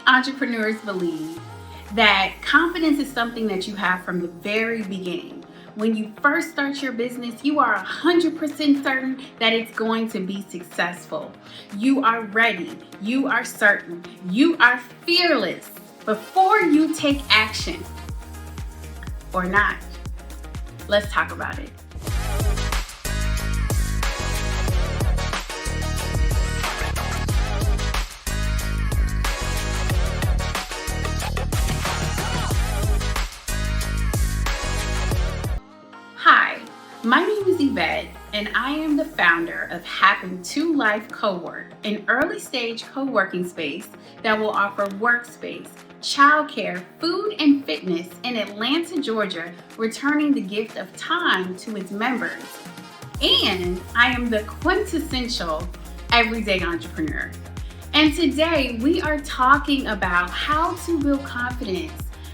entrepreneurs believe that confidence is something that you have from the very beginning. When you first start your business, you are 100% certain that it's going to be successful. You are ready, you are certain, you are fearless before you take action. Or not. Let's talk about it. Hi, my name is Yvette, and I am the founder of Happen to Life Co-work, an early stage co-working space that will offer workspace, childcare, food, and fitness in Atlanta, Georgia, returning the gift of time to its members. And I am the quintessential everyday entrepreneur. And today we are talking about how to build confidence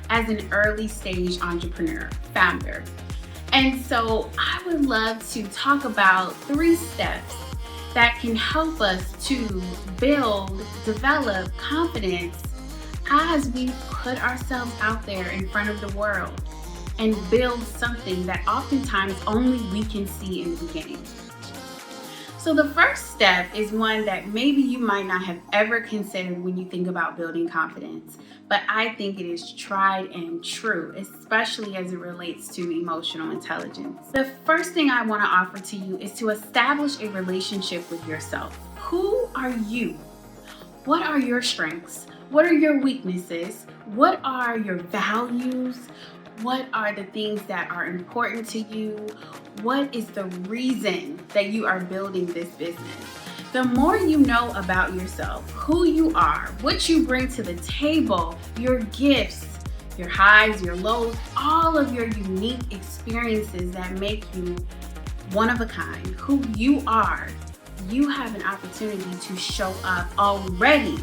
as an early stage entrepreneur founder. And so I would love to talk about 3 steps that can help us to build, develop confidence as we put ourselves out there in front of the world and build something that oftentimes only we can see in the beginning. So the first step is one that maybe you might not have ever considered when you think about building confidence, but I think it is tried and true, especially as it relates to emotional intelligence. The first thing I want to offer to you is to establish a relationship with yourself. Who are you? What are your strengths? What are your weaknesses? What are your values? What are the things that are important to you? What is the reason that you are building this business? The more you know about yourself, who you are, what you bring to the table, your gifts, your highs, your lows, all of your unique experiences that make you one of a kind, who you are, you have an opportunity to show up already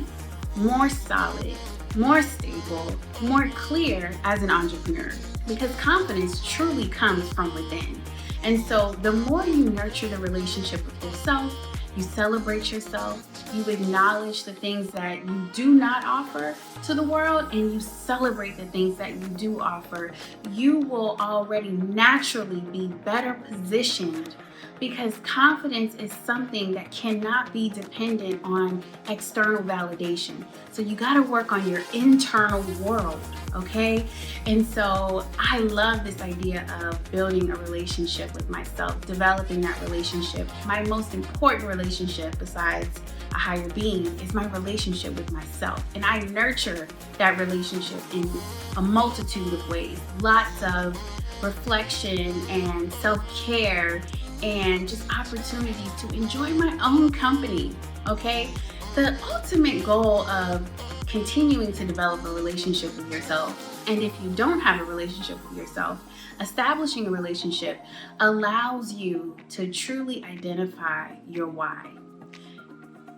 more solid, more stable, more clear as an entrepreneur, because confidence truly comes from within. And so the more you nurture the relationship with yourself, you celebrate yourself, you acknowledge the things that you do not offer to the world, and you celebrate the things that you do offer, you will already naturally be better positioned, because confidence is something that cannot be dependent on external validation. So you got to work on your internal world, okay? And so I love this idea of building a relationship with myself, developing that relationship. My most important relationship besides a higher being is my relationship with myself. And I nurture that relationship in a multitude of ways. Lots of reflection and self-care and just opportunities to enjoy my own company, okay? The ultimate goal of continuing to develop a relationship with yourself, and if you don't have a relationship with yourself, establishing a relationship allows you to truly identify your why.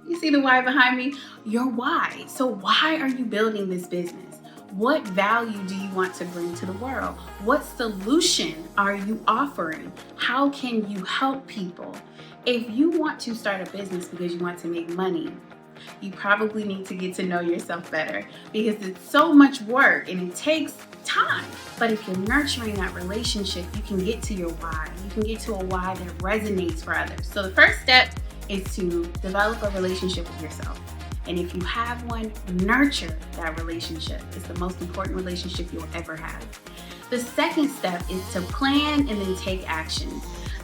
You see the why behind me? Your why. So why are you building this business? What value do you want to bring to the world? What solution are you offering? How can you help people? If you want to start a business because you want to make money, you probably need to get to know yourself better, because it's so much work and it takes time. But if you're nurturing that relationship, you can get to your why. You can get to a why that resonates for others. So the first step is to develop a relationship with yourself. And if you have one, nurture that relationship. It's the most important relationship you'll ever have. The second step is to plan and then take action.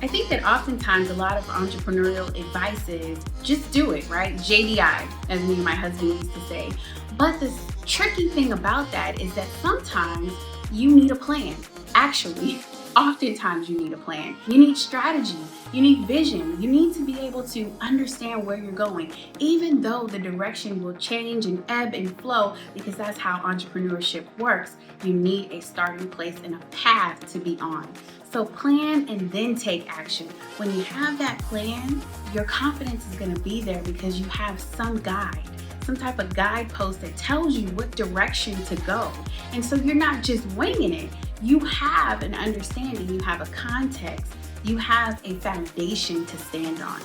I think that oftentimes a lot of entrepreneurial advice is just do it, right? JDI, as me and my husband used to say. But the tricky thing about that is that sometimes you need a plan. Actually, oftentimes you need a plan. You need strategy. You need vision. You need to be able to understand where you're going, even though the direction will change and ebb and flow, because that's how entrepreneurship works. You need a starting place and a path to be on. So plan and then take action. When you have that plan, your confidence is going to be there because you have some guide, some type of guidepost that tells you what direction to go. And so you're not just winging it. You have an understanding, you have a context, you have a foundation to stand on.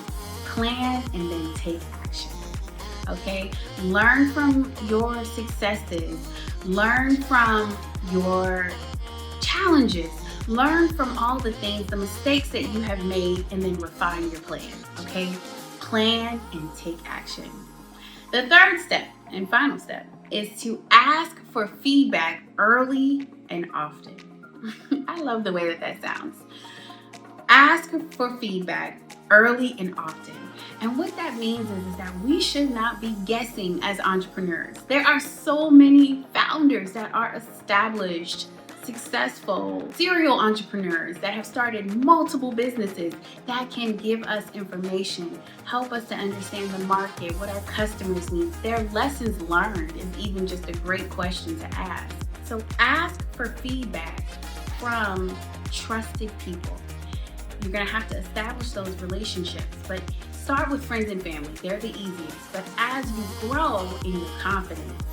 Plan and then take action. okay? Learn from your successes, learn from your challenges, learn from all the things, the mistakes that you have made, and then refine your plan, okay? Plan and take action. The third step and final step is to ask for feedback early and often. I love the way that sounds. Ask for feedback early and often. And what that means is that we should not be guessing as entrepreneurs. There are so many founders that are established, successful serial entrepreneurs that have started multiple businesses that can give us information, help us to understand the market, what our customers need. Their lessons learned is even just a great question to ask. So ask for feedback from trusted people. You're gonna have to establish those relationships, but start with friends and family. They're the easiest. But as you grow in your confidence,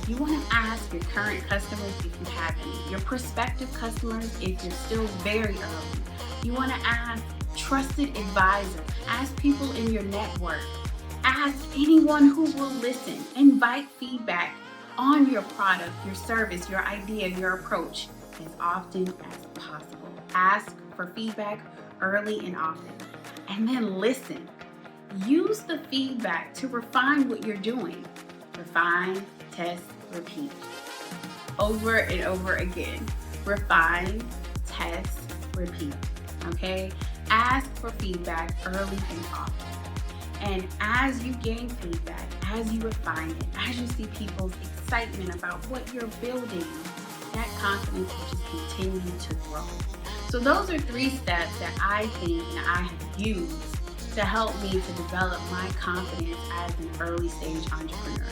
you wanna ask your current customers if you have any, your prospective customers if you're still very early. You wanna ask trusted advisors, ask people in your network, ask anyone who will listen. Invite feedback on your product, your service, your idea, your approach as often as possible. Ask for feedback early and often. And then listen. Use the feedback to refine what you're doing. Refine, test, repeat. Over and over again. Refine, test, repeat. Okay? Ask for feedback early and often. And as you gain feedback, as you refine it, as you see people's excitement about what you're building, that confidence will just continue to grow. So those are 3 steps that I think and I have used to help me to develop my confidence as an early stage entrepreneur.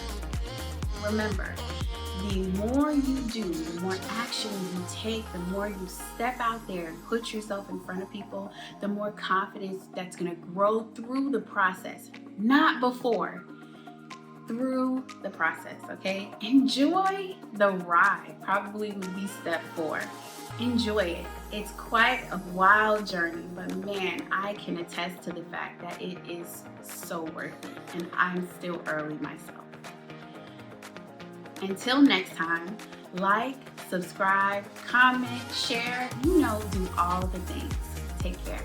Remember, the more you do, the more action you take, the more you step out there and put yourself in front of people, the more confidence that's gonna grow through the process, not before. Through the process, okay? Enjoy the ride, probably would be step 4. Enjoy it. It's quite a wild journey, but man, I can attest to the fact that it is so worth it, and I'm still early myself. Until next time, like, subscribe, comment, share, do all the things. Take care.